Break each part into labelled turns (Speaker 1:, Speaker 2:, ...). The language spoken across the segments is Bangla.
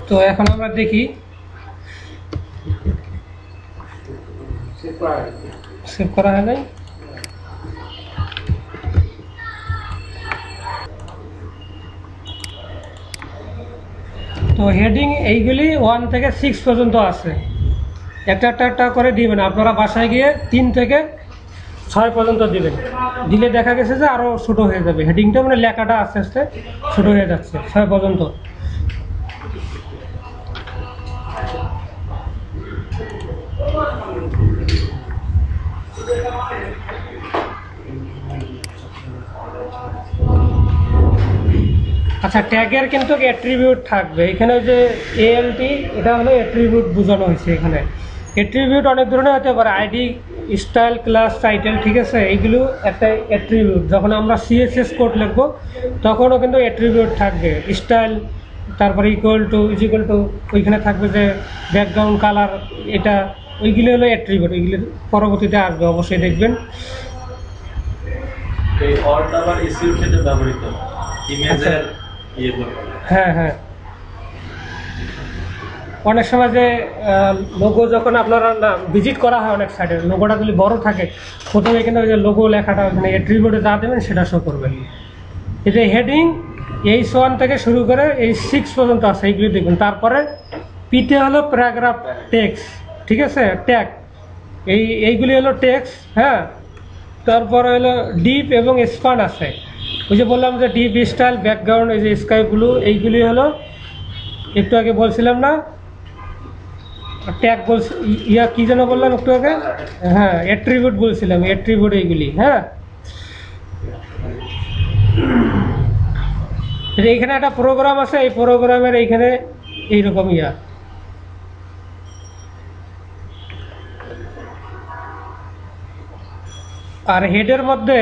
Speaker 1: তো এখন আমরা দেখি সেভ করা হয় নাই। তো হেডিং এইগুলি 1 থেকে 6 পর্যন্ত আছে, একটা একটা করে দিবেন আপনারা বাসায় গিয়ে 3 থেকে 6 পর্যন্ত দিবেন, দিলে দেখা গেছে যে আরও ছোটো হয়ে যাবে হেডিংটা, মানে লেখাটা আস্তে আস্তে ছোটো হয়ে যাচ্ছে 6 পর্যন্ত। আচ্ছা, ট্যাগের কিন্তু অ্যাট্রিবিউট থাকবে এখানে, ওই যে এএলটি এটা হলো অ্যাট্রিবিউট বোঝানো হয়েছে এখানে। অ্যাট্রিবিউট অনেক ধরনের হতে পারে, আইডি, স্টাইল, ক্লাস, টাইটেল, ঠিক আছে, এইগুলো একটা অ্যাট্রিবিউট। যখন আমরা সিএসএস কোড লিখবো তখনও কিন্তু অ্যাট্রিবিউট থাকবে, স্টাইল, তারপরে ইকুয়াল টু, ওইখানে থাকবে যে ব্যাকগ্রাউন্ড কালার, এটা ওইগুলো হলো অ্যাট্রিবিউট, ওইগুলো পরবর্তীতে আসবে অবশ্যই দেখবেন। হ্যাঁ হ্যাঁ, অনেক সময় যে লোগো যখন আপনারা না ভিজিট করা হয় অনেক সাইডে, লোগোটা যদি বড় থাকে প্রথমে কিন্তু ওই যে লোগো লেখাটা ওখানে অ্যাট্রিবিউটে যা দেবেন সেটা শো করবে। এই যে হেডিং H1 থেকে শুরু করে H6 পর্যন্ত আছে, এইগুলি দেখুন। তারপরে পিতে হলো প্যারাগ্রাফ টেক্সট, ঠিক আছে, ট্যাগ, এইগুলি হলো টেক্সট। হ্যাঁ, তারপরে হলো ডিপ এবং স্পান আছে, ওই যে বললাম যে ডিপ, স্টাইল, ব্যাকগ্রাউন্ড, এই যে স্কাই ব্লু, এইগুলি হলো একটু আগে বলছিলাম না ট্যাগ বলছি, কি যেন বললাম একটু আগে, হ্যাঁ অ্যাট্রিবিউট বলছিলাম, অ্যাট্রিবিউট এইগুলি। হ্যাঁ, এইখানে একটা প্রোগ্রাম আছে, এই প্রোগ্রামের এইখানে এইরকম আর হেডের মধ্যে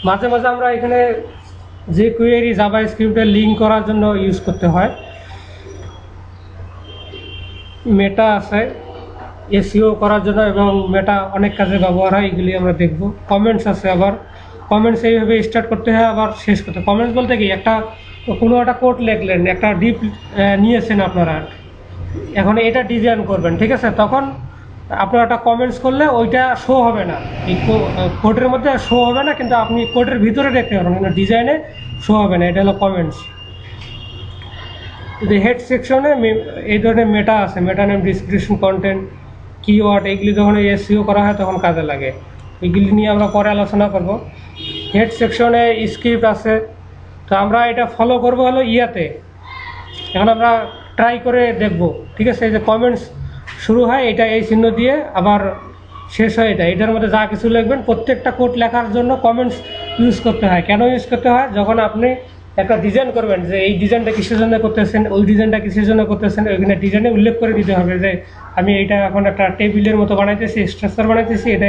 Speaker 1: মাঝে মাঝে আমরা এখানে যে কোয়েরি জাভা স্ক্রিপ্টের লিঙ্ক করার জন্য ইউজ করতে হয়, মেটা আছে এসইও করার জন্য, এবং মেটা অনেক কাজে ব্যবহার হয়, এগুলি আমরা দেখব। কমেন্টস আছে, আবার কমেন্টস এইভাবে স্টার্ট করতে হয় আবার শেষ করতে হয়। কমেন্টস বলতে কি, কোনো একটা কোড লিখলেন, একটা ডিপ নিয়েছেন আপনারা, এখন এটা ডিজাইন করবেন, ঠিক আছে, তখন আপনারা একটা কমেন্টস করলে ওইটা শো হবে না, এই কোডের মধ্যে শো হবে না, কিন্তু আপনি কোডের ভিতরে দেখতে পারবেন, কিন্তু ডিজাইনে শো হবে না, এটা হলো কমেন্টস। যদি হেড সেকশনে এই ধরনের মেটা আছে, মেটা নেম, ডিসক্রিপশন, কন্টেন্ট, কিওয়ার্ড, এইগুলি যখন এসইও করা হয় তখন কাজে লাগে, এইগুলি নিয়ে আমরা পরে আলোচনা করব। হেড সেকশনে স্ক্রিপ্ট আছে, তো আমরা এটা ফলো করব হলো ইয়াতে, এখন আমরা ট্রাই করে দেখব, ঠিক আছে। এই যে কমেন্টস শুরু হয় এটা এই চিহ্ন দিয়ে, আবার শেষ হয় এটা, এটার মধ্যে যা কিছু লিখবেন, প্রত্যেকটা কোড লেখার জন্য কমেন্টস ইউজ করতে হয়। কেন ইউজ করতে হয়? যখন আপনি একটা ডিজাইন করবেন, যে এই ডিজাইনটা কিসের জন্য করতেছেন, ওই ডিজাইনটা কিসের জন্য করতেছেন, ওইখানে ডিজাইনে উল্লেখ করে দিতে হবে যে আমি এইটা এখন একটা টেবিলের মতো বানাইতেছি, স্ট্রাকচার বানাইতেছি, এটা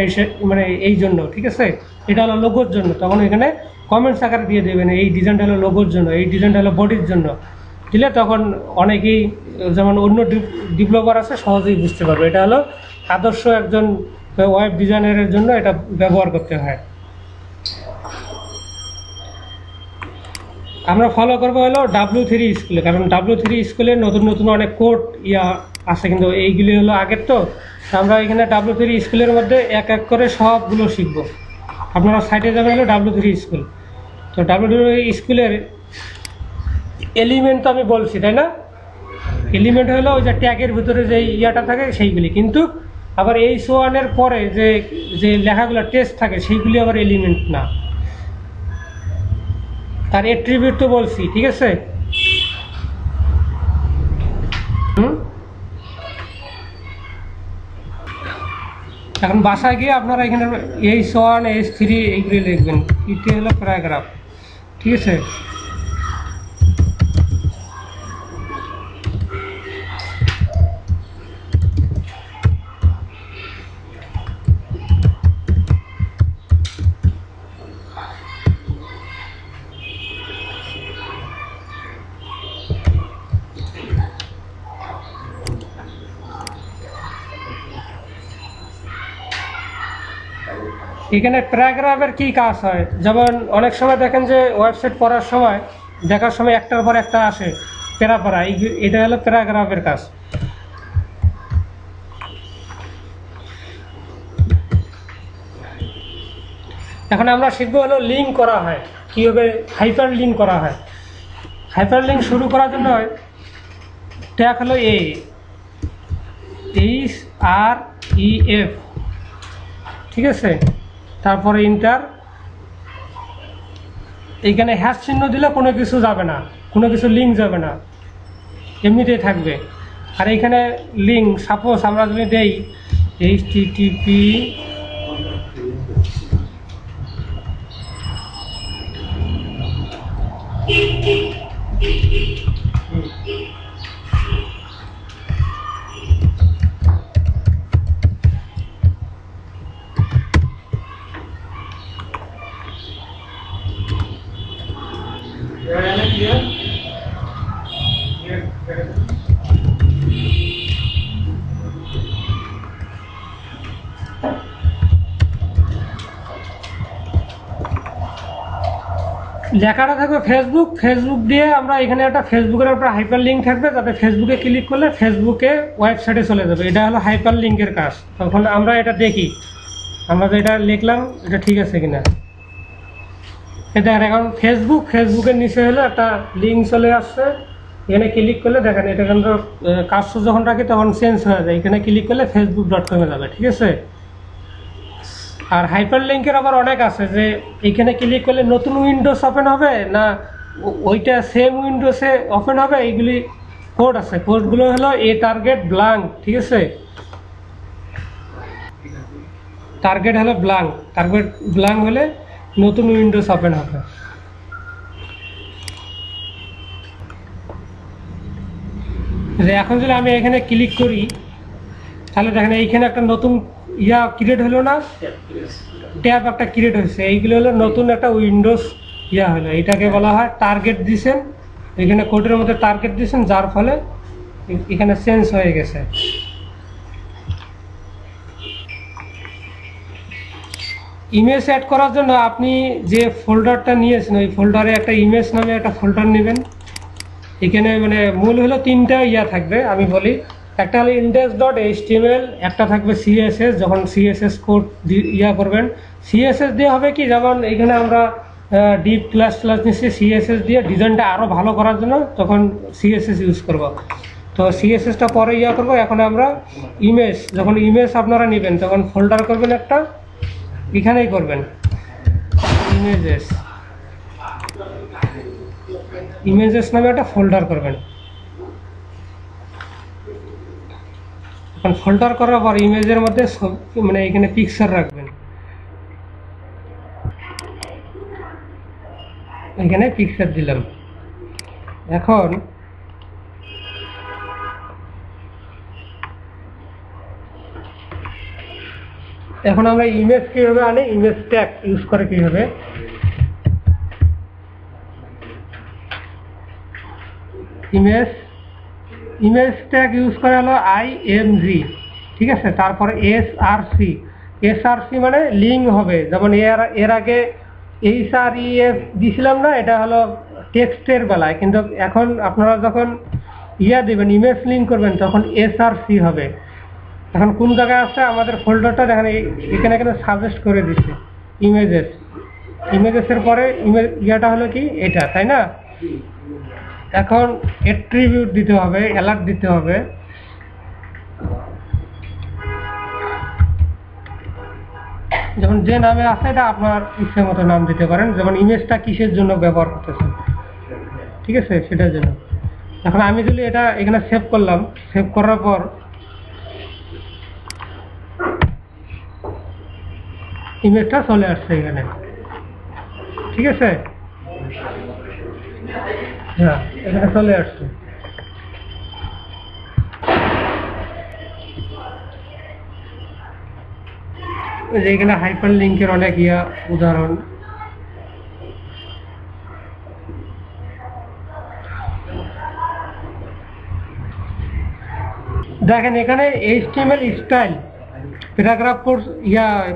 Speaker 1: মানে এই জন্য, ঠিক আছে, এটা হলো লোগোর জন্য, তখন এখানে কমেন্টস আকারে দিয়ে দেবেন এই ডিজাইনটা হলো লোগোর জন্য, এই ডিজাইনটা হলো বডির জন্য, দিলে তখন অনেকেই, যেমন অন্য ডেভেলপার আছে, সহজেই বুঝতে পারবে। এটা হলো আদর্শ একজন ওয়েব ডিজাইনারের জন্য এটা ব্যবহার করতে হয়। আমরা ফলো করবো হলো W3 স্কুলে, কারণ W3 স্কুলে নতুন নতুন অনেক কোড আছে, কিন্তু এইগুলি হলো আগের, তো আমরা এখানে W3 স্কুলের মধ্যে এক এক করে সবগুলো শিখবো। আপনারা সাইটে যাবেন হলো W3 স্কুল, তো W3 স্কুলের এলিমেন্ট তো আমি বলছি, তাই না, এলিমেন্ট হলো ওই যে ট্যাগের ভিতরে যে ইয়াটা থাকে সেইগুলি, কিন্তু আবার H1-এর পরে যে যে লেখাগুলো টেক্সট থাকে সেইগুলি আবার এলিমেন্ট না। আর অ্যাট্রিবিউট তো বলছি, ঠিক আছে। এখন বাসায় গিয়ে আপনারা এখানে H1, H3 এইগুলি লিখবেন, এটা হলো প্যারাগ্রাফ, ঠিক আছে। এখানে প্যারাগ্রাফের কী কাজ হয়, যেমন অনেক সময় দেখেন যে ওয়েবসাইট পড়ার সময় দেখার সময় একটার পর একটা আসে, প্যারাপারা, এটা হলো প্যারাগ্রাফের কাজ। এখন আমরা শিখবো হলো লিঙ্ক করা হয়, কীভাবে হাইপার লিঙ্ক করা হয়। হাইপার লিঙ্ক শুরু করার জন্য ট্যাগ হলো HREF, ঠিক আছে, তারপরে ইন্টার। এইখানে হ্যাশ চিহ্ন দিলে কোনো কিছু যাবে না, কোনো কিছু লিঙ্ক যাবে না, এমনিতেই থাকবে। আর এইখানে লিঙ্ক সাপোজ আমরা যদি দেই HTTP লেখাটা থাকবে ফেসবুক, ফেসবুক দিয়ে আমরা এখানে একটা ফেসবুকের একটা হাইপার লিঙ্ক থাকবে, যাতে ফেসবুকে ক্লিক করলে ফেসবুকে ওয়েবসাইটে চলে যাবে। এটা হলো হাইপার লিঙ্কের কাজ। তখন আমরা এটা দেখি, আমরা তো এটা লিখলাম, এটা ঠিক আছে কিনা। এটা এখন ফেসবুকের নিচে হলো একটা লিঙ্ক চলে আসছে, এখানে ক্লিক করলে দেখেন এটা কিন্তু কাজটা যখন রাখি তখন চেঞ্জ হয়ে যায়, এখানে ক্লিক করলে facebook.com-এ যাবে, ঠিক আছে। আর হাইপার লিঙ্কের আবার অনেক আছে, যে এইখানে ক্লিক করলে নতুন উইন্ডোজ ওপেন হবে না ওইটা সেম উইন্ডোজে ওপেন হবে, এইগুলি কোড আছে। কোডগুলো হলো টার্গেট ব্ল্যাঙ্ক, ঠিক আছে। টার্গেট হলো ব্ল্যাঙ্ক, টার্গেট ব্ল্যাঙ্ক হলে নতুন উইন্ডোজ ওপেন হবে। এখন যদি আমি এখানে ক্লিক করি তাহলে দেখেন এইখানে একটা নতুন ক্রিয়েট হলো না, ট্যাব একটা ক্রিয়েট হয়েছে। এইগুলো হলো নতুন একটা উইন্ডোজ হলো, এটাকে বলা হয় টার্গেট দিছেন। এখানে কোডের মধ্যে টার্গেট দিছেন, যার ফলে এখানে চেঞ্জ হয়ে গেছে। ইমেজ অ্যাড করার জন্য আপনি যে ফোল্ডারটা নিয়েছেন ওই ফোল্ডারে একটা ইমেজ নামে একটা ফোল্ডার নেবেন। এখানে মানে মূল হলো তিনটা থাকবে, আমি বলি। একটা হলো index.html, একটা থাকবে CSS, যখন CSS কোড করবেন। CSS দিয়ে হবে কি, যেমন এখানে আমরা ডিপ ক্লাস নিচ্ছি, CSS দিয়ে ডিজাইনটা আরও ভালো করার জন্য তখন CSS ইউজ করব। তো CSSটা পরে করব। এখন আমরা ইমেজ, যখন ইমেজ আপনারা নেবেন তখন ফোল্ডার করবেন একটা, এখানেই করবেন ইমেজেস নামে একটা ফোল্ডার করবেন। এখন ফোল্ডার করার পর ইমেজের মধ্যে মানে এখানে পিকচার রাখবেন, এখানে পিকচার দিলাম। এখন আমরা ইমেজ কিভাবে আনি, ইমেজ ট্যাগ ইউজ করে কিভাবে। ইমেজ ট্যাগ ইউজ করা হলো IMG, ঠিক আছে। তারপরে SRC মানে লিঙ্ক হবে। যেমন এর আগে HREF দিছিলাম না, এটা হলো টেক্সটের বেলায়, কিন্তু এখন আপনারা যখন দেবেন ইমেজ লিঙ্ক করবেন তখন SRC হবে। এখন কোন জায়গায় আছে আমাদের ফোল্ডারটা দেখেন, এখানে সাজেস্ট করে দিচ্ছে ইমেজেসের পরে ইমেজ হলো কি এটা, তাই না। এখন অ্যাট্রিবিউট দিতে হবে, অ্যালার্ট দিতে হবে। যেমন যে নামে আছে এটা আপনার ইচ্ছে মতো নাম দিতে পারেন, যেমন ইমেজটা কিসের জন্য ব্যবহার করতেছেন, ঠিক আছে, সেটার জন্য। এখন আমি যদি এটা এখানে সেভ করলাম, সেভ করার পর ইমেজটা চলে আসছে এখানে, ঠিক আছে। হ্যাঁ, এখানে চলে আসছে। এখানে হাইপার লিঙ্কের অনেক উদাহরণ। দেখেন এখানে HTML স্টাইল, প্যারাগ্রাফ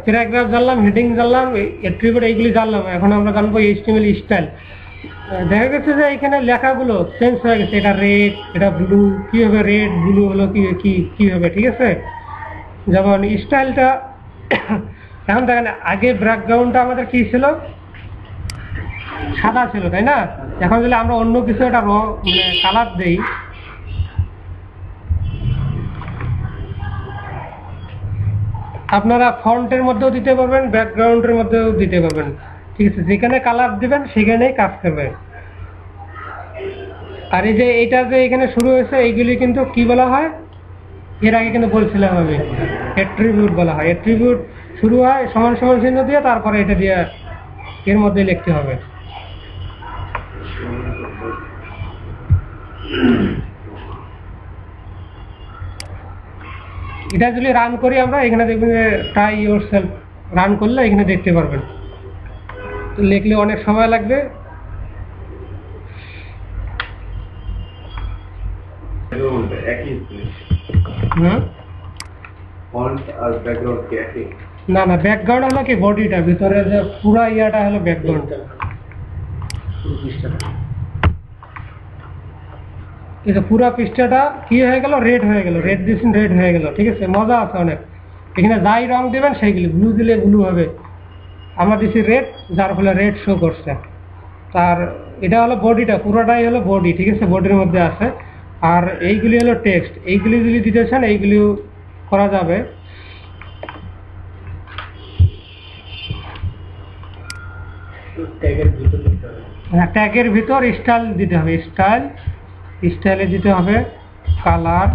Speaker 1: প্যারাগ্রাফ জানলাম, হেডিং জানলাম, অ্যাট্রিবিউট এইগুলি জানলাম। এখন আমরা জানবো HTML স্টাইল। দেখা গেছে যে এখানে লেখাগুলো চেঞ্জ হয়ে গেছে, এটা রেড, এটা ব্লু, কিভাবে রেড ব্লু হলো কিভাবে, ঠিক আছে। যেমন স্টাইলটা এখন দেখেন আগে ব্যাকগ্রাউন্ডটা আমাদের কি ছিল, সাদা ছিল, তাই না? এখন যদি আমরা অন্য কিছু একটা মানে কালার দেই, আপনারা ফন্টের মধ্যেও দিতে পারবেন, ব্যাকগ্রাউন্ডের মধ্যেও দিতে পারবেন, ঠিক আছে। যেখানে কালার দিবেন সেখানেই কাজ করবে। আর এই যে এটা যে এখানে শুরু হয়েছে, এইগুলি কিন্তু কি বলা হয়, এর আগে কিন্তু বলছিলাম আমি, অ্যাট্রিবিউট বলা হয়। অ্যাট্রিবিউট শুরু হয় সমান সমান চিহ্ন দিয়ে, তারপরে এটা দিয়ে এর মধ্যে লিখতে হবে। এটা যদি রান করি আমরা, এখানে দেখবেন যে ট্রাই ইয়োরসেলফ রান করলে এখানে দেখতে পারবেন। তো লিখলে অনেক সময় লাগবে। না না, ব্যাকগ্রাউন্ড হলো কি বডিটা, ভিতরে যে পুরা ইয়াটা হলো ব্যাকগ্রাউন্ড। এই যে পুরা পৃষ্ঠাটা কি হয়ে গেল, রেড হয়ে গেল, রেড দিয়েছেন রেড হয়ে গেল, ঠিক আছে। মজা আছে অনেক। এখানে যাই রং দেবেন সেইগুলি, ব্লু দিলে ব্লু হবে, আমরা দিচ্ছি রেড, যার ফলে রেড শো করছে। আর এটা হলো বডিটা, পুরোটাই হলো বডি, ঠিক আছে, বডির মধ্যে আছে। আর এইগুলি হলো টেক্সট, এইগুলি যদি দিতে চান এইগুলিও করা যাবে। হ্যাঁ, ট্যাগের ভিতর স্টাইল দিতে হবে, স্টাইলে দিতে হবে কালার,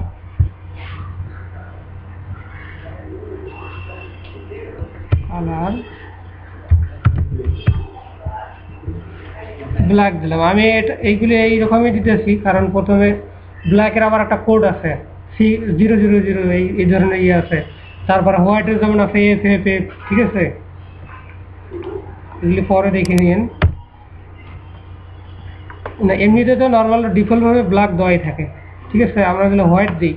Speaker 1: ব্ল্যাক দিলাম আমি। এইগুলি এইরকমই দিতেছি, কারণ প্রথমে ব্ল্যাকের আবার একটা কোড আছে, C000, এই ধরনের ইয়ে আছে। তারপরে হোয়াইটের যেমন আছে FFF, ঠিক আছে। এগুলি পরে দেখে নিন। না, এমনিতে তো নর্মাল ডিফল্ট ভাবে ব্ল্যাক দেওয়াই থাকে, ঠিক আছে। আমরা যদি হোয়াইট দিই,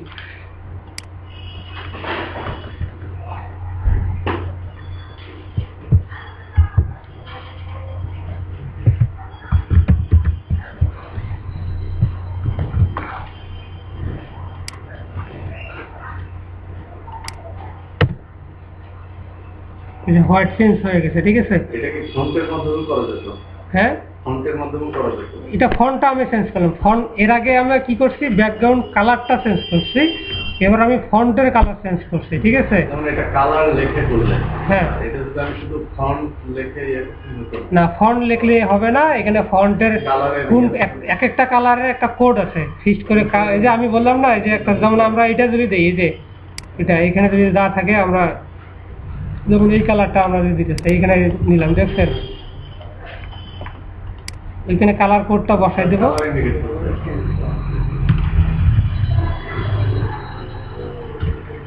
Speaker 1: হোয়াইট চেঞ্জ হয়ে গেছে, ঠিক আছে। হ্যাঁ, এটা ফন্টটা আমি চেঞ্জ করলাম। ফন্ট এর আগে আমরা কি করছি, ব্যাকগ্রাউন্ড কালারটা চেঞ্জ করছি, এবার আমি ফন্টের কালার চেঞ্জ করছি, ঠিক আছে। হ্যাঁ, না, ফন্ট লিখলে হবে না, এখানে ফন্টের কোন এক একটা কালারের একটা কোড আছে ফিক্সড করে। এই যে আমি বললাম না, এই যে একটা, যেমন আমরা এটা যদি দিই, এই যে এটা এখানে যদি যা থাকে, আমরা যেমন এই কালারটা আমরা যদি দিতে চাই, এইখানে নিলাম, দেখছেন, এখানে কালার কোডটা বসাই দেব।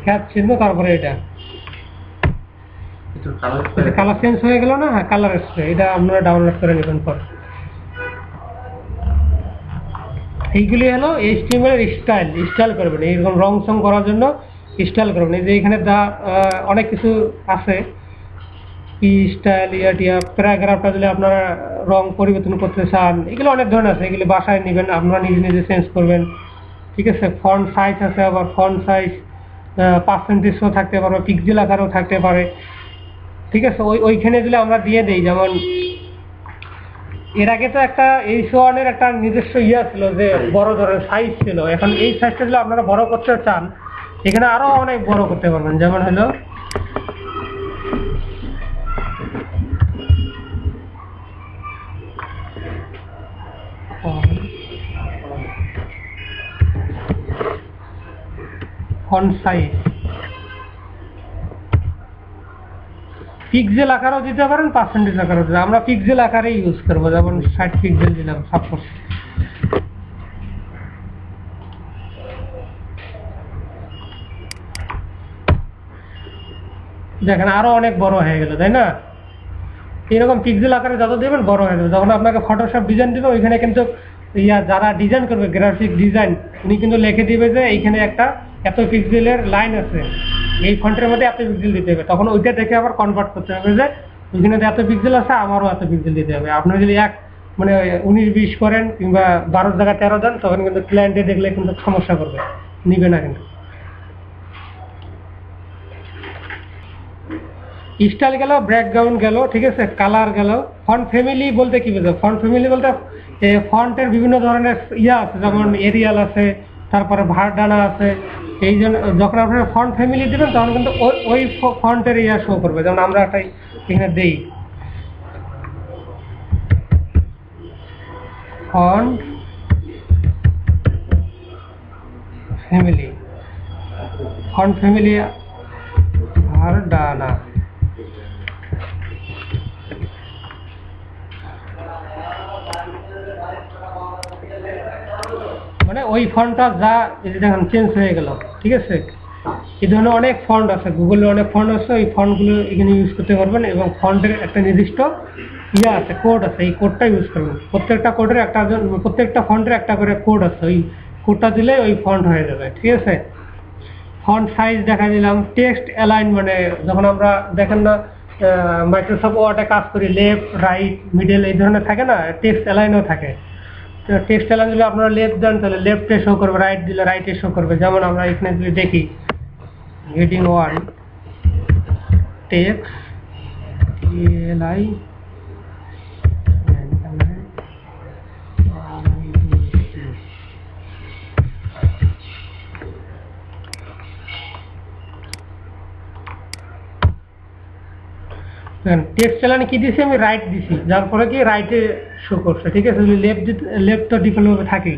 Speaker 1: হ্যাঁ চিহ্ন, তারপরে এটা কালার চেঞ্জ হয়ে গেল না। হ্যাঁ, কালার এসছে, এটা আপনারা ডাউনলোড করে নেবেন পর। এইগুলি হলো HTML এর স্টাইল করবেন, এইরকম রং সং করার জন্য স্টাইল করবেন। এই যে এখানে অনেক কিছু আছে, স্টাইল, প্যারাগ্রাফটা যদি আপনারা রং পরিবর্তন করতে চান, এগুলো অনেক ধরনের আছে, এগুলো বাসায় নেবেন, আপনারা নিজে নিজে চেঞ্জ করবেন, ঠিক আছে। ফন্ট সাইজ আছে, আবার ফন্ট সাইজ পার্সেন্টেজও থাকতে পারে, পিক্সেল আকারও থাকতে পারে, ঠিক আছে। ওইখানে যদি আমরা দিয়ে দিই, যেমন এর আগে তো একটা H1 এর একটা নিজস্ব ইয়া ছিল, যে বড় ধরনের সাইজ ছিল। এখন এই সাইজটা যদি আপনারা বড় করতে চান, এখানে আরো অনেক বড় করতে পারবেন। যেমন হলো ফন্ট সাইজ, পিক্সেল আকারও দিতে পারেন, পার্সেন্টেজ আকারও দিতে। আমরা পিক্সেল আকারে ইউজ করবো, যেমন 60 পিক্সেল দিলাম সাপোজ। দেখেন আরো অনেক বড় হয়ে গেল, তাই না? এরকম পিক্সেল আকারে যত দেবেন বড় হয়ে যাবে। যখন আপনাকে ফটোশপ ডিজাইন দিবে, ওইখানে কিন্তু যারা ডিজাইন করবে, গ্রাফিক ডিজাইন, উনি কিন্তু লিখে দিবে যে এইখানে একটা এত পিক্সেলের লাইন আছে, এই ফন্টের মধ্যে এত পিক্সেল দিতে হবে। তখন ওইটা দেখে আবার কনভার্ট করতে হবে যে ওইখানে এত পিক্সেল আছে, আমারও এত পিক্সেল দিতে হবে। আপনি যদি মানে 19-20 করেন কিংবা 12 জায়গায় 13 দেন, তখন কিন্তু ক্লায়েন্টে দেখলে কিন্তু সমস্যা করবে, নিবে না। কিন্তু স্টাইল গেল, ব্যাকগ্রাউন্ড গেল, ঠিক আছে, কালার গেল। ফন্ট ফ্যামিলি বলতে কি বোঝো? ফন্ট ফ্যামিলি বলতে ফন্টের বিভিন্ন ধরনের আছে, যেমন এরিয়াল আছে, তারপরে ভারডানা আছে। এই জন্য যখন আপনারা ফন্ট ফ্যামিলি দেবেন তখন কিন্তু ওই ফন্টের শো করবে। যেমন আমরা একটা এখানে দেই ফন্ট ফ্যামিলি, ফন্ট ফ্যামিলি ভারডানা। মানে ওই ফন্টটা যা দেখেন চেঞ্জ হয়ে গেল, ঠিক আছে। এই ধরনের অনেক ফন্ট আছে, গুগলে অনেক ফন্ট আছে, ওই ফন্টগুলো এখানে ইউজ করতে পারবেন। এবং ফন্টের একটা নির্দিষ্ট আছে, কোড আছে, এই কোডটা ইউজ করবেন। প্রত্যেকটা কোডের প্রত্যেকটা ফন্টের একটা করে কোড আছে, ওই কোডটা দিলে ওই ফন্ট হয়ে যাবে, ঠিক আছে। ফন্ট সাইজ দেখা দিলাম। টেক্সট অ্যালাইন, মানে যখন আমরা দেখেন না মাইক্রোসফট ওয়ার্ডে কাজ করি, লেফট রাইট মিডল এই ধরনের থাকে না, টেক্সট অ্যালাইনও থাকে। তো টেক্সট অ্যালাইন দিলে আপনারা লেফট দেন তাহলে লেফটে শো করবে, রাইট দিলে রাইটে শো করবে। যেমন আমরা এখানে যদি দেখি হেডিং 1 টেক্সট এলআই, টেক্সট অ্যালাইনে কি দিছি আমি? রাইট দিছি, যার পরে কি রাইটে শো করছে, ঠিক আছে। লেফট তো ডিফল্টভাবে থাকে।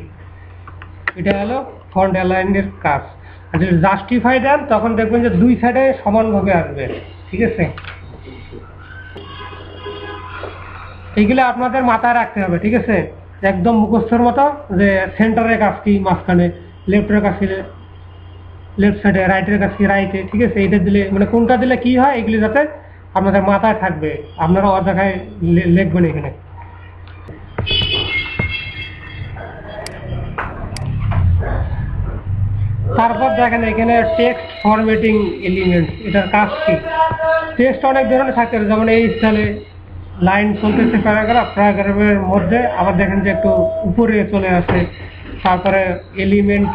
Speaker 1: এটা হলো ফন্ট অ্যালাইনের কাজ। আর যদি জাস্টিফাই দেন তখন দেখবেন যে দুই সাইডে সমানভাবে আসবে, ঠিক আছে। এইগুলো আপনাদের মাথায় রাখতে হবে, ঠিক আছে, একদম মুখস্থর মতো। যে সেন্টারের কাজ কি মাঝখানে, লেফটের কাজ কি লেফট সাইডে, রাইটের কাজ কি রাইটে, ঠিক আছে। এইটা দিলে মানে কোনটা দিলে কি হয় এগুলি যাতে আপনাদের মাথায় থাকবে, আপনারা অজায়গায় লিখবেন এখানে। তারপর দেখেন এখানে টেক্সট ফরম্যাটিং এলিমেন্টস, এটার কাজ কি? টেক্সট অনেক ধরনের থাকে, যেমন এই স্টাইলে লাইন চলতেছে প্যারাগ্রাফের মধ্যে, আবার দেখেন যে একটু উপরে চলে আসে। তারপরে এলিমেন্ট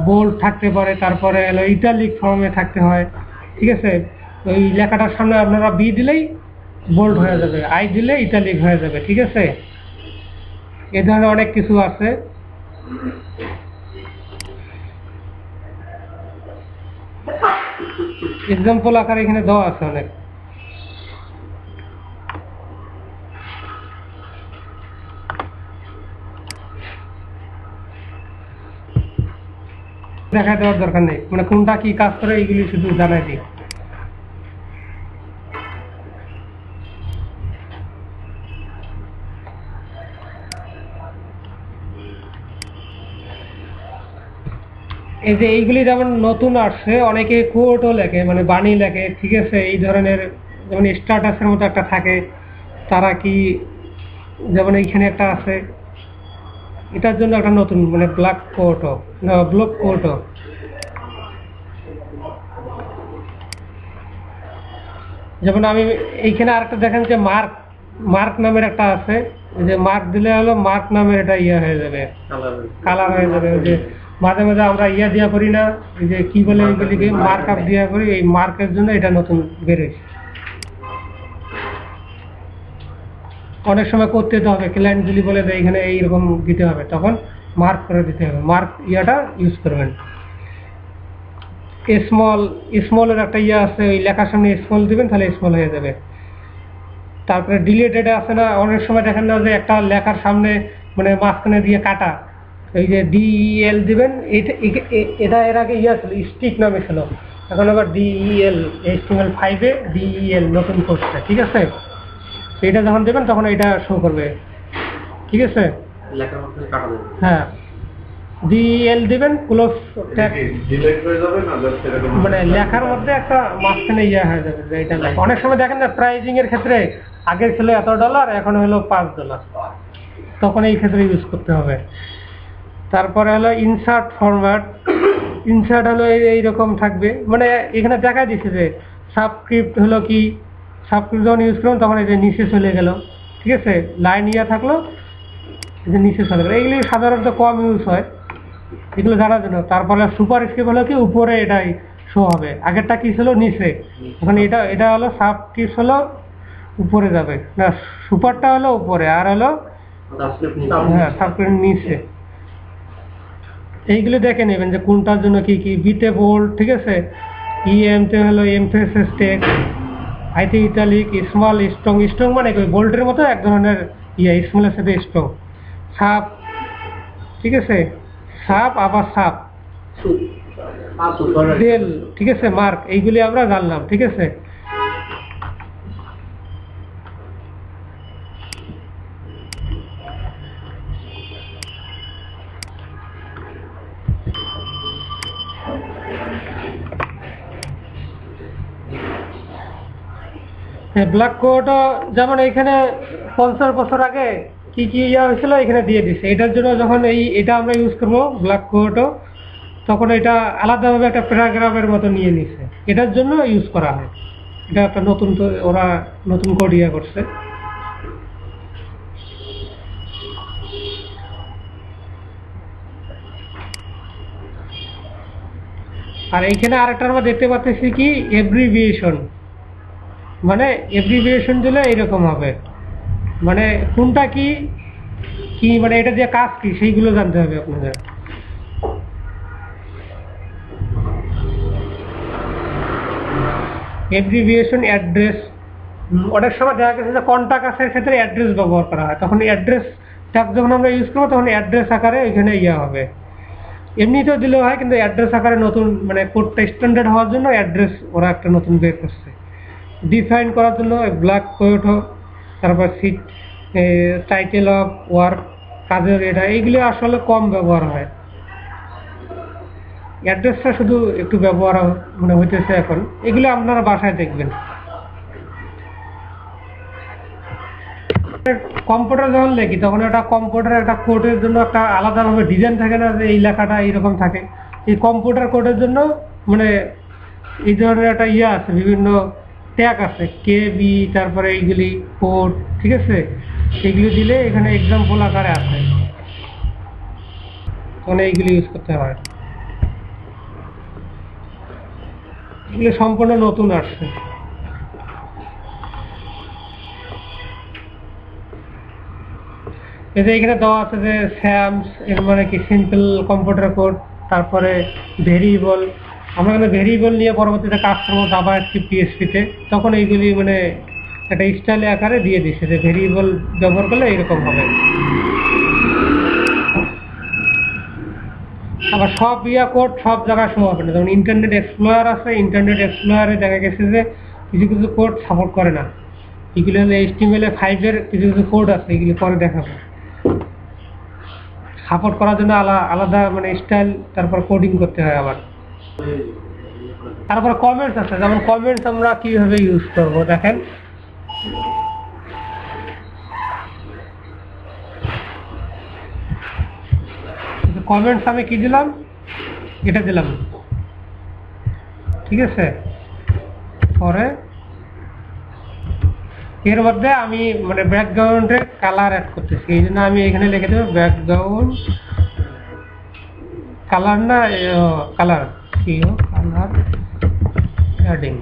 Speaker 1: বোল্ড থাকতে পারে, তারপরে হলো ইটালিক ফর্মে থাকতে হয়, ঠিক আছে। ওই লেখাটার সামনে আপনারা বি দিলেই বোল্ড হয়ে যাবে, আই দিলে ইটালিক হয়ে যাবে, ঠিক আছে। এ ধরনের অনেক কিছু আছে। এক্সাম্পল আকারে এখানে দেওয়া আছে অনেক। দেখা দেওয়ার দরকার নেই, মানে কোনটা কি কাজ করে এইগুলি শুধু জানাই দিই। এই যে এইগুলি যেমন নতুন আসছে, অনেকে কোটও লেখে, মানে বাণী লেখে, ঠিক আছে। এই ধরনের যেমন স্ট্যাটাসের মতো একটা থাকে, তারা কি যেমন এইখানে একটা আছে, এটার জন্য একটা নতুন মানে ব্লক কোটও। যেমন আমি এইখানে আরেকটা দেখেন যে মার্ক নামের একটা আছে, যে মার্ক দিলে হলো মার্ক নামের এটা হয়ে যাবে, কালার হয়ে যাবে। ওই যে মাঝে মাঝে আমরা দিয়া করি না, এই যে কি বলে এইগুলিকে মার্ক আপ দিয়া করি, এই মার্কের জন্য এটা নতুন বেরোয়। অনেক সময় করতে তো হবে, ক্লায়েন্ট যদি বলে যে এখানে এইরকম দিতে হবে, তখন মার্ক করে দিতে হবে, মার্ক ইউজ করবেন। স্মলের একটা আছে, ওই লেখার সামনে স্মল দিবেন তাহলে স্মল হয়ে যাবে। তারপরে ডিলিটেড আছে না, অনেক সময় দেখেন না যে একটা লেখার সামনে মানে মাঝখানে দিয়ে কাটা, এই যে DEL দিবেন, এটা এর আগে ছিল স্টিক নামে ছিল, এখন আবার DEL HTML5-এ DEL নতুন করছে, ঠিক আছে। এটা যখন দেবেন তখন এটা শো করবে, ঠিক আছে। হ্যাঁ, DEL দিবেন, ক্লোজ মানে লেখার মধ্যে একটা মাঝখানে হয়ে যাবে যে এটা। অনেক সময় দেখেন না প্রাইজিং এর ক্ষেত্রে আগে ছিল $এত, এখন হলো $5, তখন এই ক্ষেত্রে ইউজ করতে হবে। তারপরে হলো ইনসার্ট ফরম্যাট। ইনসার্ট হলো এইরকম থাকবে, মানে এখানে দেখা দিচ্ছে যে সাবস্ক্রিপ্ট হলো কি, সাবস্ক্রিপ্ট যখন ইউজ করুন তখন এই যে নিচে চলে গেল, ঠিক আছে, লাইন ইয়া থাকলো, যে নিচে চলে গেলো, এইগুলি সাধারণত কম ইউজ হয়, এগুলো জানার জন্য। তারপরে সুপার স্ক্রিপ্ট হলো কি উপরে এটাই শো হবে, আগেরটা কি ছিল নিচে, এখন এটা হলো সাবস্ক্রিপ্ট হলো উপরে যাবে, না সুপারটা হলো উপরে আর হলো হ্যাঁ সাবস্ক্রিপ্ট নিচে। এইগুলো দেখে নেবেন যে কোনটার জন্য কি কি, বিতে বোল্ড, ঠিক আছে, ইএমতে হলো এমফেসিস টেক্সট, আইতে ইটালিক, স্মল স্ট্রং, স্ট্রং মানে কি বোল্টের মতো এক ধরনের স্মলের সাথে স্ট্রং, সাপ, ঠিক আছে, সাপ আবার সাপ ডেল, ঠিক আছে, মার্ক, এইগুলি আমরা জানলাম, ঠিক আছে। ব্ল্যাক কোডও যেমন এইখানে 50 বছর আগে কি কি ইয়া হয়েছিল এখানে দিয়ে দিছে, এটার জন্য যখন এটা আমরা ইউজ করবো ব্ল্যাক কোডও, তখন এটা আলাদাভাবে একটা প্যারাগ্রাফের মতো নিয়ে নিছে, এটার জন্য ইউজ করা হয়। এটা একটা নতুন, তো ওরা নতুন কোড ইয়া করছে। আর এইখানে আরেকটা আমরা দেখতে পাচ্ছি কি এব্রিভিয়েশন, মানে এব্রিভিয়েশন দিলে এইরকম হবে, মানে কোনটা কি কি মানে এটা দিয়ে কাজ কি সেইগুলো জানতে হবে আপনাদের। এব্রিভিয়েশন অ্যাড্রেস, অনেক সময় দেখা গেছে যে কন্টাক্ট আছে ক্ষেত্রে অ্যাড্রেস ব্যবহার করা হয়, তখন অ্যাড্রেস ট্যাগ যখন আমরা ইউজ করবো তখন অ্যাড্রেস আকারে এখানে ইয়া হবে, এমনিতেও দিলেও হয়, কিন্তু অ্যাড্রেস আকারে নতুন মানে কোডটা স্ট্যান্ডার্ড হওয়ার জন্য অ্যাড্রেস ওরা একটা নতুন বের করছে। ডিফাইন করার জন্য ব্ল্যাক কোড হোক, তারপর সিট, টাইটেল অফ ওয়ার্ক, কাজের এটা, এইগুলো আসলে কম ব্যবহার হয়, অ্যাড্রেসটা শুধু একটু ব্যবহার মানে হইতেছে এখন, এগুলো আপনারা বাসায় দেখবেন। কম্পিউটার যখন লেখি তখন একটা কম্পিউটার একটা কোডের জন্য একটা আলাদাভাবে ডিজাইন থাকে না, যে এই লেখাটা এইরকম থাকে, এই কম্পিউটার কোডের জন্য মানে এই ধরনের একটা ইয়ে আছে, বিভিন্ন ট্যাগ আছে, কে বি, তারপরে এইগুলি কোড, ঠিক আছে, এইগুলি দিলে এখানে এক্সাম্পল আকারে আছে, তখন এইগুলি ইউজ করতে হয়। এগুলো সম্পূর্ণ নতুন আসছে। এই যে এখানে দেওয়া আছে যে স্যামস, এর মানে কি সিম্পল কম্পিউটার কোড, তারপরে ভেরিয়েবল, আমরা কিন্তু ভেরিয়েবল নিয়ে পরবর্তীতে কাজ করবো জাভা স্ক্রিপ্ট পিএসপিতে, তখন এইগুলি মানে একটা স্টাইলে আকারে দিয়ে দিচ্ছে যে ভেরিয়েবল ব্যবহার করলে এরকম হবে। আবার সব ইয়া কোড সব জায়গায় শো হবে না, যেমন ইন্টারনেট এক্সপ্লোরার আছে, ইন্টারনেট এক্সপ্লোরারে দেখা গেছে যে কিছু কিছু কোড সাপোর্ট করে না, এগুলো হলে HTML5 এর কিছু কিছু কোড আছে, এগুলি পরে দেখাবো। সাপোর্ট করার জন্য আলাদা মানে স্টাইল, তারপর কোডিং করতে হয় আবার। তারপর কমেন্টস আছে, যেমন কমেন্টস আমরা কিভাবে ইউজ করবো দেখেন, কমেন্টস আমি কি দিলাম, এটা দিলাম, ঠিক আছে, পরে এর মধ্যে আমি মানে ব্যাকগ্রাউন্ডে কালার অ্যাড করতেছি, এই জন্য আমি এখানে লিখে দেবো ব্যাকগ্রাউন্ড কালার, না কালার কালার অ্যাডিং,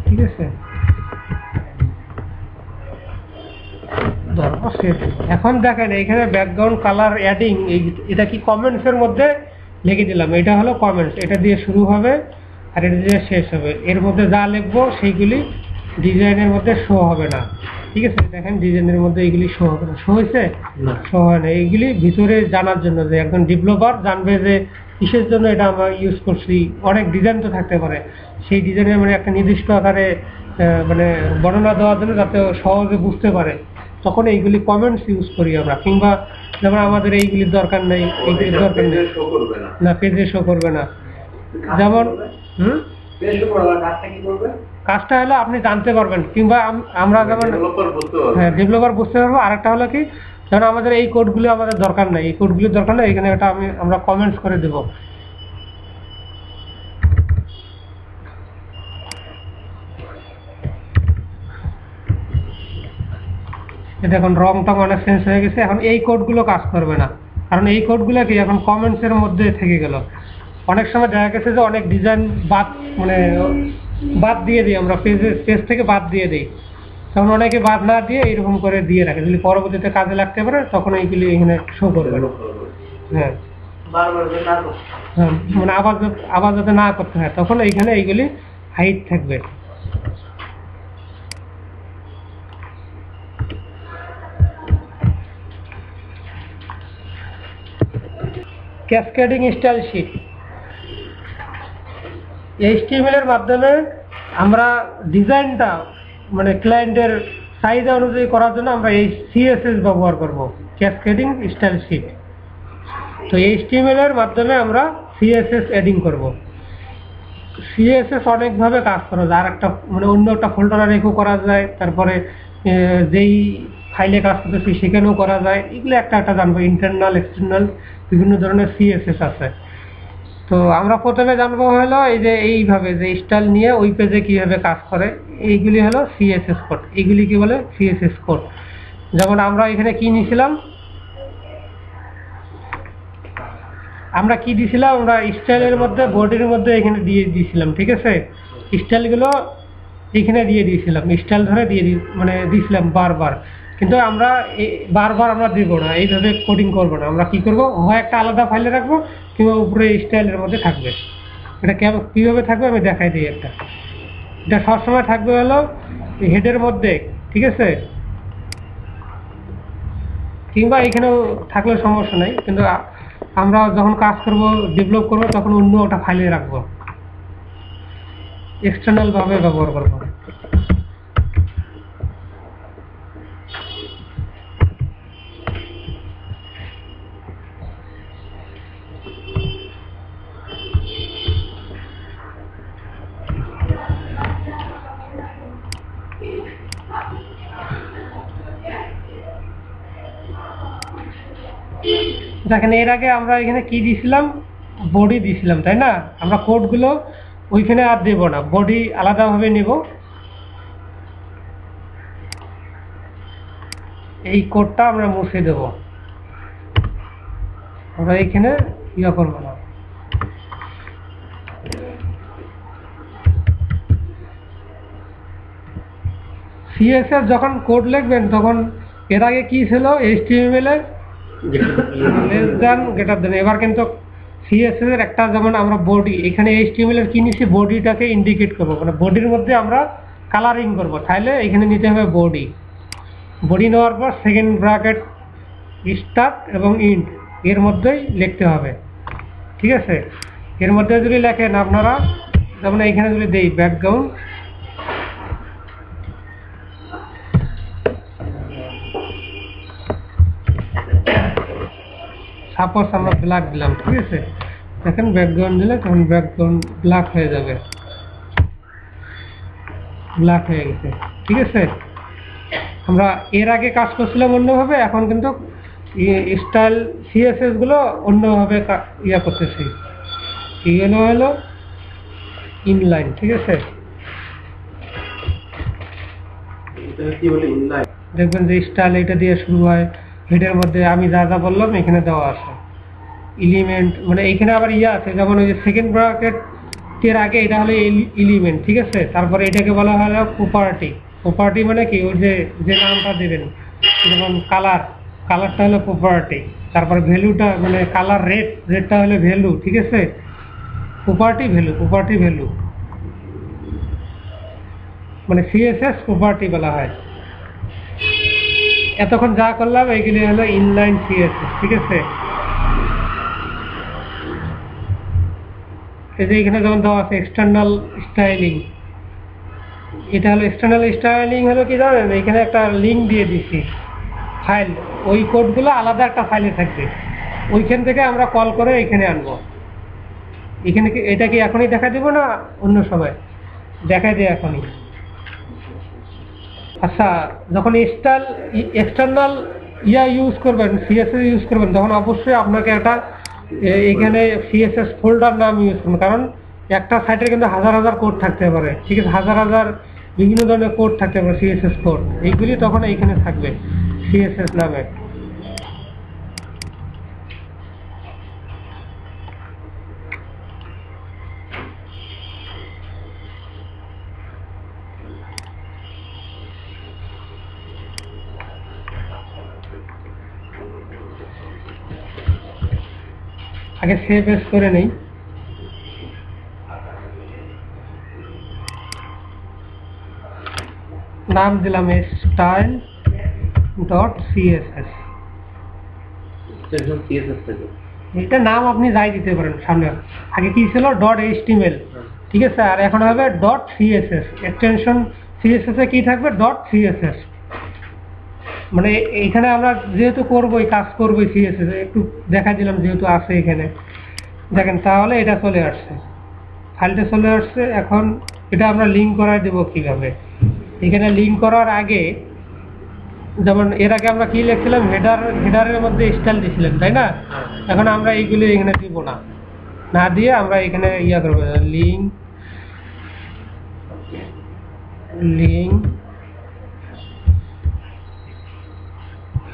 Speaker 1: ঠিক আছে। এখন দেখেন এখানে ব্যাকগ্রাউন্ড কালার অ্যাডিং, এটা কি কমেন্টস এর মধ্যে লিখে দিলাম, এটা হলো কমেন্টস, এটা দিয়ে শুরু হবে আর এটা দিয়ে শেষ হবে, এর মধ্যে যা লিখবো সেইগুলি ডিজাইনের মধ্যে শো হবে না, ঠিক আছে। দেখেন ডিজাইনের মধ্যে এইগুলি শো হবে না, শো হয়েছে, শো হয় না, এইগুলি ভিতরে জানার জন্য, যে একজন ডেভেলপার জানবে যে কিসের জন্য এটা আমরা ইউজ করছি। অনেক ডিজাইন তো থাকতে পারে, সেই ডিজাইনের মানে একটা নির্দিষ্ট আকারে মানে বর্ণনা দেওয়ার জন্য যাতে সহজে বুঝতে পারে, তখন এইগুলি কমেন্টস ইউজ করি আমরা। কিংবা যেমন আমাদের এইগুলির দরকার নেই, এইগুলির দরকার নেই না, পেজে শো করবে না, যেমন কাজটা হলো আপনি জানতে পারবেন, কিংবা আমরা যেমন হ্যাঁ ডেভেলপার বুঝতে পারবো। আরেকটা হলো কি, যেমন আমাদের এই কোডগুলো আমাদের দরকার নেই, এই কোডগুলির দরকার নেই, এখানে এটা আমরা কমেন্টস করে দেবো। এটা এখন রং টং অনেক চেঞ্জ হয়ে গেছে। এখন এই কোডগুলো কাজ করবে না, কারণ এই কোডগুলো কি এখন কমেন্টসের মধ্যে থেকে গেল। অনেক সময় দেখা গেছে যে অনেক ডিজাইন বাদ দিয়ে দিই আমরা, পেজ থেকে বাদ দিয়ে দিই, তখন অনেকে বাদ না দিয়ে এইরকম করে দিয়ে রাখে, যদি পরবর্তীতে কাজে লাগতে পারে তখন এইগুলি এখানে শো করবে। হ্যাঁ হ্যাঁ, মানে আবার যাতে না করতে হয় তখন এইখানে এইগুলি হাইড থাকবে। ক্যাসকেডিং স্টাইল শিট, HTML এর মাধ্যমে আমরা ডিজাইনটা মানে ক্লায়েন্টের চাহিদা অনুযায়ী করার জন্য আমরা এই CSS ব্যবহার করব, ক্যাসকেডিং স্টাইল শিট। তো HTML এর মাধ্যমে আমরা CSS এডিং করব। CSS অনেকভাবে কাজ করা যায়, আর একটা মানে অন্য একটা ফোল্ডারে রেখেও করা যায়, তারপরে যেই ফাইলে কাজ করতেছি সেখানেও করা যায়। এগুলো একটা একটা জানবো, ইন্টারনাল এক্সটার্নাল বিভিন্ন ধরনের CSS আছে। তো আমরা প্রথমে জানবো হলো এই যে এইভাবে যে স্টাইল নিয়ে ওই পেজে কিভাবে কাজ করে, এইগুলি হলো CSS কোড। এইগুলি কি বলে? CSS code. যেমন আমরা এখানে কি নিয়েছিলাম, আমরা কি দিয়েছিলাম, আমরা স্টাইলের মধ্যে বডির মধ্যে এখানে দিয়ে দিয়েছিলাম, ঠিক আছে। স্টাইলগুলো এখানে দিয়ে দিয়েছিলাম, স্টাইল ধরে দিয়েছিলাম বারবার, কিন্তু আমরা বারবার আমরা দিব না, এইভাবে কোডিং করবো না। আমরা কি করব, হয় একটা আলাদা ফাইলে রাখবো কিংবা উপরে স্টাইলের মধ্যে থাকবে। এটা কিভাবে থাকবে আমি দেখাই দিই একটা। এটা সবসময় থাকবে হলো হেডের মধ্যে, ঠিক আছে, কিংবা এখানেও থাকলে সমস্যা নেই, কিন্তু আমরা যখন কাজ করব ডেভেলপ করবো তখন অন্য একটা ফাইলে রাখবো, এক্সটার্নাল ভাবে ব্যবহার করবো। দেখেন এর আগে আমরা এখানে কি দিয়েছিলাম, বডি দিয়েছিলাম, তাই না। আমরা কোডগুলো ওইখানে আর দেব না, বডি আলাদাভাবে নেব। এই কোডটা আমরা মুছে দেব, আমরা এখানে ইয়া করবো না। CSS যখন কোড লিখবেন তখন এর আগে কি ছিল, HTML এর লেস দ্যান গ্রেটার দ্যান। এবার কিন্তু CSS এর একটা, যেমন আমরা বডি, এখানে HTML এর কি নিচ্ছি, বডিটাকে ইন্ডিকেট করবো, মানে বডির মধ্যে আমরা কালারিং করবো, তাহলে এখানে নিতে হবে বডি। বডি নেওয়ার পর সেকেন্ড ব্র্যাকেট স্টার্ট এবং ইন্ড এর মধ্যেই লিখতে হবে, ঠিক আছে। এর মধ্যে যদি লেখেন আপনারা, যেমন এখানে যদি দেই ব্যাকগ্রাউন্ড, সাপোজ আমরা ব্ল্যাক দিলাম, ঠিক আছে। দেখেন ব্যাকগ্রাউন্ড দিলে তখন ব্যাকগ্রাউন্ড ব্ল্যাক হয়ে যাবে, ব্ল্যাক হয়ে গেছে, ঠিক আছে। আমরা এর আগে কাজ করছিলাম অন্যভাবে, এখন কিন্তু স্টাইল CSS গুলো অন্যভাবে ইয়া করতেছি। এগুলো হলো ইনলাইন, ঠিক আছে। দেখবেন যে স্টাইল এটা দিয়ে শুরু হয়, হেডের মধ্যে আমি যা যা বললাম এখানে দেওয়া আছে এলিমেন্ট, মানে এখানে আবার ইয়া আছে, যেমন ওই যে সেকেন্ড ব্র্যাকেট এর আগে এটা হলো এলিমেন্ট, ঠিক আছে। তারপরে এটাকে বলা হলো প্রপার্টি। প্রপার্টি মানে কি, ওই যে নামটা দেবেন, যেমন কালারটা হলো প্রপার্টি, তারপর ভ্যালুটা মানে কালার রেডটা হলো ভ্যালু, ঠিক আছে। প্রপার্টি ভ্যালু মানে CSS প্রপার্টি বলা হয়। এতক্ষণ যা করলাম এইগুলি হলো ইনলাইন CSS, ঠিক আছে। এই যে এখানে যেমন দেওয়া আছে এক্সটার্নাল স্টাইলিং, এটা হলো এক্সটার্নাল স্টাইলিং হলো কি জানেন, এখানে একটা লিঙ্ক দিয়ে দিছি ফাইল, ওই কোডগুলো আলাদা একটা ফাইলে থাকবে, ওইখান থেকে আমরা কল করে এখানে আনবো। এখানে কি এটা কি এখনই দেখা দিব না অন্য সময়? দেখাই দিই এখনই। আচ্ছা, যখন এক্সটার্নাল ইউজ করবেন, CSS ইউজ করবেন, তখন অবশ্যই আপনাকে একটা এখানে CSS ফোল্ডার নাম ইউজ করবেন, কারণ একটা সাইটে কিন্তু হাজার কোড থাকতে পারে, ঠিক আছে। হাজার বিভিন্ন ধরনের কোড থাকতে পারে, CSS কোড, এইগুলি তখন এইখানে থাকবে। সিএসএস নামে। আগে সেভ এস করে নেই। নাম দিলাম স্টাইল ডট সিএসএস। এটা নাম আপনি যাই দিতে পারেন সামনে। আগে কি ছিল ডট এইচটিএমএল, ঠিক আছে, আর এখন হবে ডট সিএসএস। এক্সটেনশন সিএসএস এ কি থাকবে? Dot CSS. মানে এইখানে আমরা যেহেতু করবোই, কাজ করবোই সিএসএস, একটু দেখা দিলাম যেহেতু আছে এখানে, দেখেন তাহলে এটা চলে আসছে, ফাইলটা চলে আসছে। এখন এটা আমরা লিঙ্ক করাই দেবো কিভাবে? এখানে লিঙ্ক করার আগে, যেমন এর আগে আমরা কি লিখছিলাম, হেডারের মধ্যে স্টাইল দিয়েছিলাম, তাই না? এখন আমরা এইগুলি এখানে দিব না, না দিয়ে আমরা এখানে ইয়া করবো, লিঙ্ক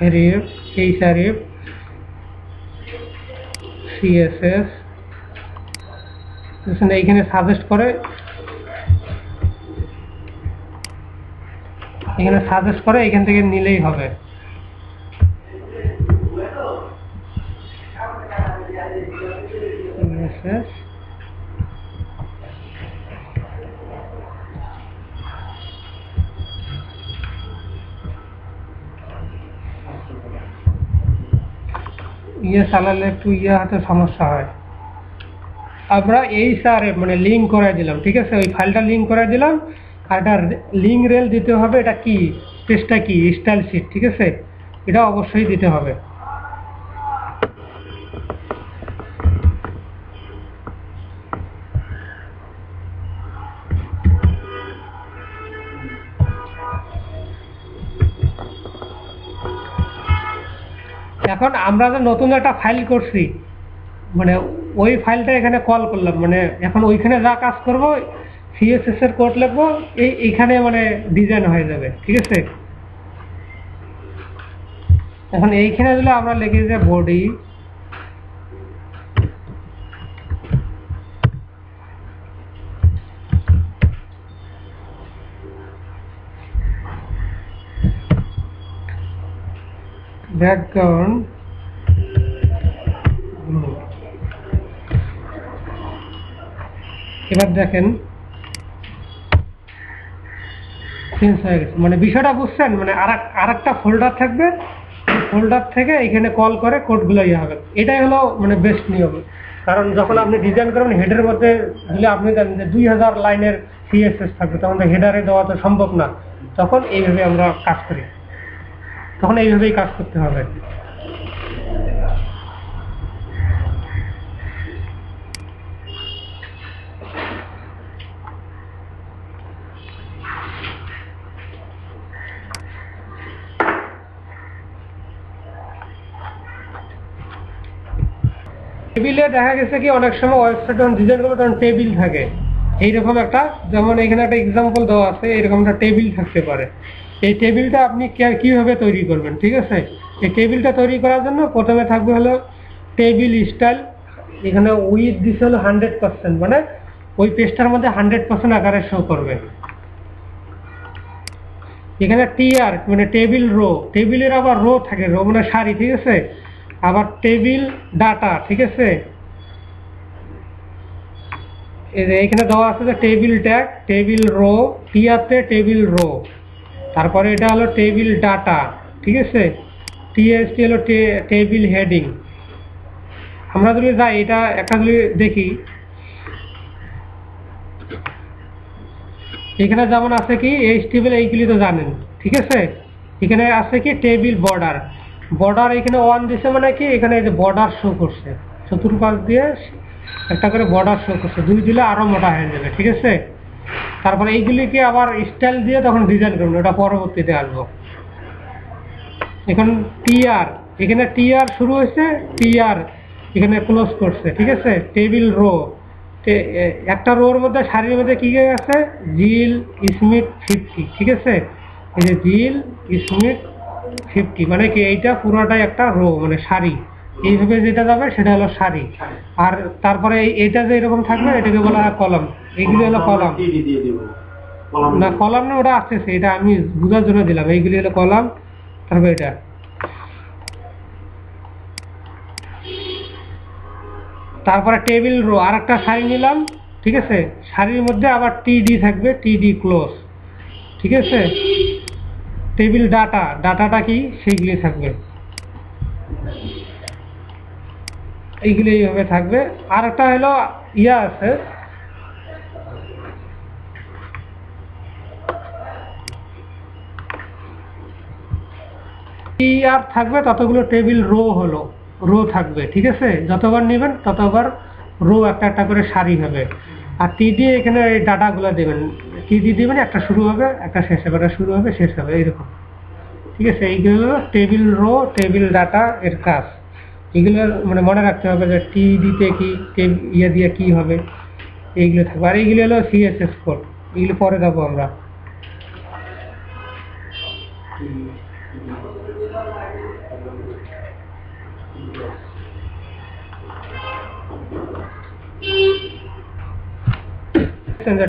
Speaker 1: href href css এইখানে সাজেস্ট করে, এখান থেকে নিলেই হবে। css চালালে একটু হাতে সমস্যা হয়। আমরা এই মানে লিঙ্ক করে দিলাম, ঠিক আছে, ওই ফাইলটা লিঙ্ক করে দিলাম। আর এটা লিঙ্ক রেল দিতে হবে। এটা কি পেজটা কি স্টাইল শিট, ঠিক আছে, এটা অবশ্যই দিতে হবে। এখন আমরা যে নতুন একটা ফাইল করছি, মানে ওই ফাইলটা এখানে কল করলাম, মানে এখন ওইখানে যা কাজ করব সিএসএস এর কোড লিখবো, এইখানে মানে ডিজাইন হয়ে যাবে, ঠিক আছে। এখন এইখানে দিলে আমরা লিখে যে বডি ব্যাকগ্রাউন্ড এবার দেখেন চেঞ্জ হয়ে গেছে। মানে বিষয়টা বুঝছেন? মানে আরেকটা ফোল্ডার থাকবে, ফোল্ডার থেকে এখানে কল করে কোডগুলো ইয়ে হবে। এটাই হলো মানে বেস্ট নিয়ম। কারণ যখন আপনি ডিজাইন করবেন হেডের মধ্যে দিলে, আপনি জানেন যে 2000 লাইনের সিএসএস থাকবে, তখন হেডারে দেওয়া তো সম্ভব না। তখন এইভাবে আমরা কাজ করি, তখন এইভাবেই কাজ করতে হবে। টেবিলে দেখা গেছে কি অনেক সময় ওয়েবসাইট যখন ডিজাইন করবে তখন টেবিল থাকে এইরকম একটা, যেমন এখানে একটা এক্সাম্পল দেওয়া আছে, এরকম একটা টেবিল থাকতে পারে। এই টেবিলটা আপনি কিভাবে তৈরি করবেন, ঠিক আছে? এই টেবিলটা তৈরি করার জন্য প্রথমে থাকবে হলো টেবিল স্টাইল। এখানে উইথ দিছে হলো 100%, মানে ওই পেজটার মধ্যে 100% আকারে শো করবে। এখানে টিআর মানে টেবিল রো, টেবিলের আবার রো থাকে, রো মানে সারি, ঠিক আছে। আবার টেবিল ডাটা, ঠিক আছে, এখানে দেওয়া আছে যে টেবিল ট্যাগ, টেবিল রো, টিআরতে টেবিল রো, তারপরে এটা হলো টেবিল ডাটা, ঠিক আছে, টিএসটি হলো টেবিল হেডিং। আমরা যদি যাই এটা একটা যদি দেখি, এখানে যেমন আছে কি এইচটিএমএল, এইগুলি তো জানেন, ঠিক আছে। এখানে আছে কি টেবিল বর্ডার, এখানে 1 দিছে মানে কি এখানে এই যে বর্ডার শো করছে, চতুর্পাশ দিয়ে একটা করে বর্ডার শো করছে, 2 দিলে আরো মোটা হয়ে যাবে, ঠিক আছে। তারপরে এইগুলিকে আবার স্টাইল দিয়ে তখন ডিজাইন করবেন, ওটা পরবর্তীতে আসবো। এখন টিআর, এখানে টিআর শুরু হয়েছে, টিআর এখানে ক্লোজ করছে, ঠিক আছে। টেবিল রো, একটা রোর মধ্যে সারির মধ্যে কি আছে, জিল স্মিথ 50, ঠিক আছে। এই যে জিল স্মিথ 50 মানে কি এইটা পুরোটাই একটা রো মানে সারি, এইভাবে যেটা যাবে সেটা হলো সারি। আর তারপরে এইটা যে এরকম থাকবে এটাকে বলা হয় কলাম, এইগুলি হলো কলাম। না কলাম না, ওটা আসতেছে, এটা আমি বোঝার জন্য দিলাম, এইগুলি হলো কলাম। তারপরে এটা তারপরে টেবিল রো আর একটা সারি নিলাম, ঠিক আছে। সারির মধ্যে আবার টিডি থাকবে, টিডি ক্লোজ, ঠিক আছে। টেবিল ডাটাটা কি সেইগুলি থাকবে, এইগুলি এইভাবে থাকবে। আর একটা হলো ইয়া আছে, আর থাকবে ততগুলো টেবিল রো থাকবে, ঠিক আছে। যতবার নেবেন ততবার রো একটা একটা করে সারি হবে। আর টিডি এখানে এই ডাটাগুলো দেবেন, টিডি দিবেন, একটা শুরু হবে একটা শেষ হবে, একটা শুরু হবে শেষ হবে, এইরকম, ঠিক আছে। এইগুলো টেবিল রো টেবিল ডাটা এর কাজ। এগুলো মানে মনে রাখতে হবে যে টিডিতে কি ইয়ে দিয়ে কি হবে, এইগুলো থাকবে। আর এইগুলো হলো সিএসএস কোড, এগুলো পরে যাবো আমরা।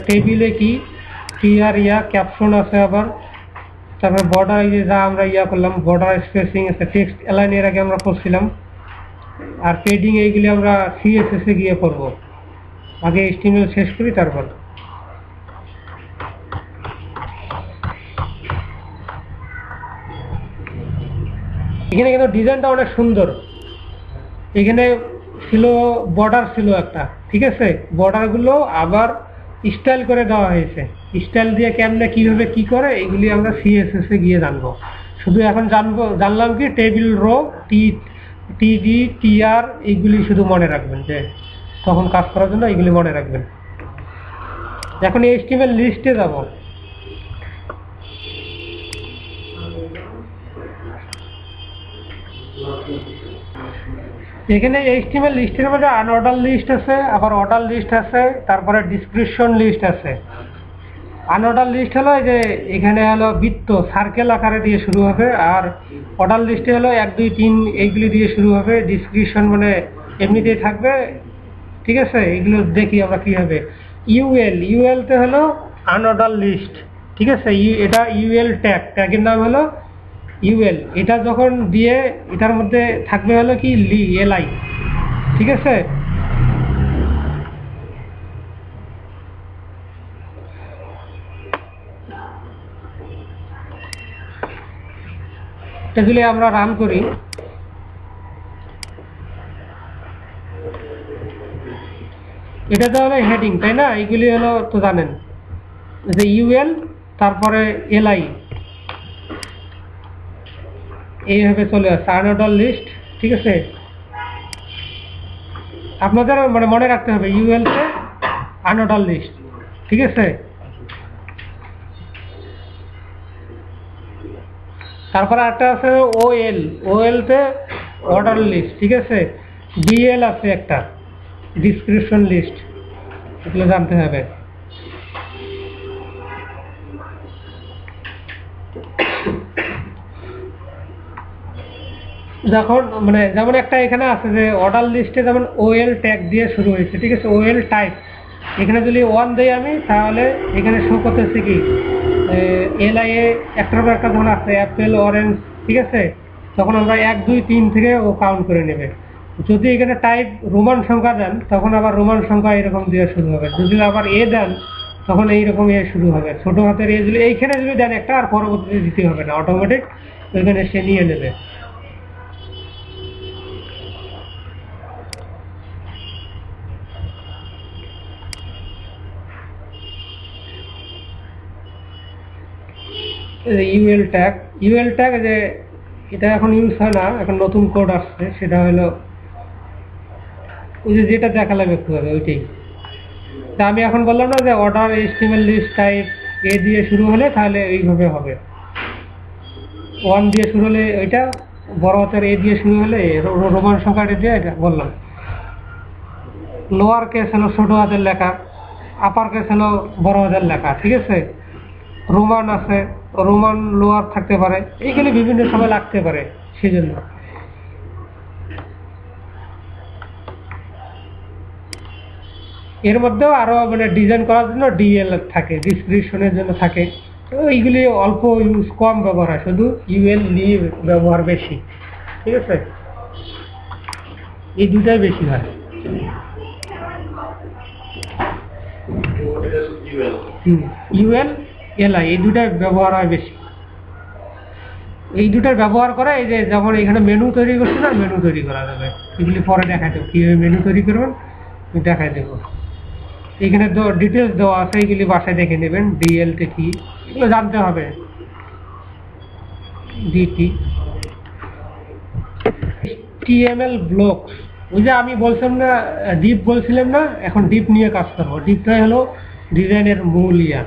Speaker 1: টেবিলে কি টিআর ইয়া ক্যাপশন আছে, আবার তারপরে বর্ডার, এই যে যা আমরা ইয়া করলাম বর্ডার স্পেসিং আছে, টেক্সট অ্যালাইন এর আগে আমরা করছিলাম। আর পেডিং এইগুলি আমরা সিএসএস এ গিয়ে করব, আগে এইচটিএমএল শেষ করি তারপর। এখানে কিন্তু ডিজাইনটা অনেক সুন্দর। এখানে ছিল বর্ডার ছিল একটা, ঠিক আছে। বর্ডারগুলো আবার স্টাইল করে দেওয়া হয়েছে, স্টাইল দিয়ে কেমনে কিভাবে কি করে এগুলি আমরা সিএসএস এ গিয়ে জানবো। শুধু এখন জানলাম কি টেবিল রো টিডি টিআর এইগুলি শুধু মনে রাখবেন, যে তখন কাজ করার জন্য এইগুলি মনে রাখবেন। এখন এইচটিএমএল লিস্টে যাব। এখানে এইচটিএমএল লিস্টের মধ্যে আনঅর্ডার লিস্ট আছে, আবার অর্ডার লিস্ট আছে, তারপরে ডিসক্রিপশন লিস্ট আছে। আনঅর্ডার লিস্ট হলো যে এখানে হলো বৃত্ত সার্কেল আকারে দিয়ে শুরু হবে, আর অর্ডার লিস্টে হলো 1 2 3 এইগুলি দিয়ে শুরু হবে। ডিসক্রিপশন মানে এমনিতেই থাকবে, ঠিক আছে। এগুলো দেখি আমরা কি হবে। ইউএল তে হলো আনঅর্ডার লিস্ট, ঠিক আছে। এটা ইউএল ট্যাগের নাম হলো ইউএল। এটা যখন দিয়ে এটার মধ্যে থাকবে হলো কি এলআই, ঠিক আছে। এটা যদি আমরা রান করি, এটা তো হলো হেডিং, তাই না। এইগুলি হলো তো জানেন যে ইউএল তারপরে এলআই এইভাবে চলে আসছে আনঅর্ডার লিস্ট, ঠিক আছে। আপনাদের মানে মনে রাখতে হবে ইউএল তে আনঅর্ডার লিস্ট, ঠিক আছে। তারপরে একটা আছে ওএল তে অর্ডার লিস্ট, ঠিক আছে। ডিএল আছে একটা ডিসক্রিপশন লিস্ট, এগুলো জানতে হবে। যখন মানে যেমন একটা এখানে আছে যে অর্ডার লিস্টে যেমন ওএল ট্যাগ দিয়ে শুরু হয়েছে, ঠিক আছে। ওএল টাইপ এখানে যদি 1 দেই আমি, তাহলে এখানে শো করতেছে কি এলআই এ একটা যখন আছে অ্যাপেল অরেঞ্জ, ঠিক আছে। তখন আমরা 1 2 3 থেকে ও কাউন্ট করে নেবে। যদি এখানে টাইপ রোমান সংখ্যা দেন তখন আবার রোমান সংখ্যা এরকম দিয়ে শুরু হবে। যদি আবার এ দেন তখন এইরকম এ শুরু হবে, ছোট হাতের এ যদি এইখানে যদি দেন একটা, আর পরবর্তীতে দিতে হবে না, অটোমেটিক ওইখানে সে নিয়ে নেবে। ইউএল ট্যাগ যে এটা এখন ইউজ হয় না, এখন নতুন কোড আসছে, সেটা হলো ওই যে যেটা দেখালাম একটু আগে ওইটাই। তা আমি এখন বললাম না যে অর্ডার এইচটিএমএল লিস্ট টাইপ এ দিয়ে শুরু হলে তাহলে এইভাবে হবে। 1 দিয়ে শুরু হলে ওইটা, বড় হাতের এ দিয়ে শুরু হলে রোমান সংখ্যাটা দিয়ে এটা বললাম। লোয়ার কেস হলো ছোট হাতের লেখা, আপার কেস হলো বড় হাতের লেখা, ঠিক আছে। রোমান আছে, রোমান লোয়ার থাকতে পারে, এইগুলি বিভিন্ন সময় লাগতে পারে। সেজন্য এর মধ্যেও আরো মানে ডিজাইন করার জন্য ডিএল থাকে, ডিসক্রিপশনের জন্য থাকে। তো এইগুলি অল্প ইউজ, কম ব্যবহার হয়, শুধু ইউএল নিয়ে ব্যবহার বেশি। ঠিক আছে, এই দুটাই বেশি হয়। ইউএল এলআই এই দুটাই ব্যবহার হয় বেশি। এই দুটার ব্যবহার করে এই যে যখন এখানে মেনু তৈরি করছে না, মেনু তৈরি করা যাবে। এগুলি পরে দেখাই দেবো কিভাবে মেনু তৈরি করবেন, দেখাই দেবো। এখানে তো ডিটেলস দেওয়া আছে, এইগুলি বাসায় দেখে নেবেন। ডিএলটা কি এগুলো জানতে হবে। ডিটি টিএমএল ব্লক, ওই যে আমি বলছিলাম না ডিপ বলছিলাম না, এখন ডিপ নিয়ে কাজ করবো। ডিপটাই হলো ডিজাইনের মূল ইয়া।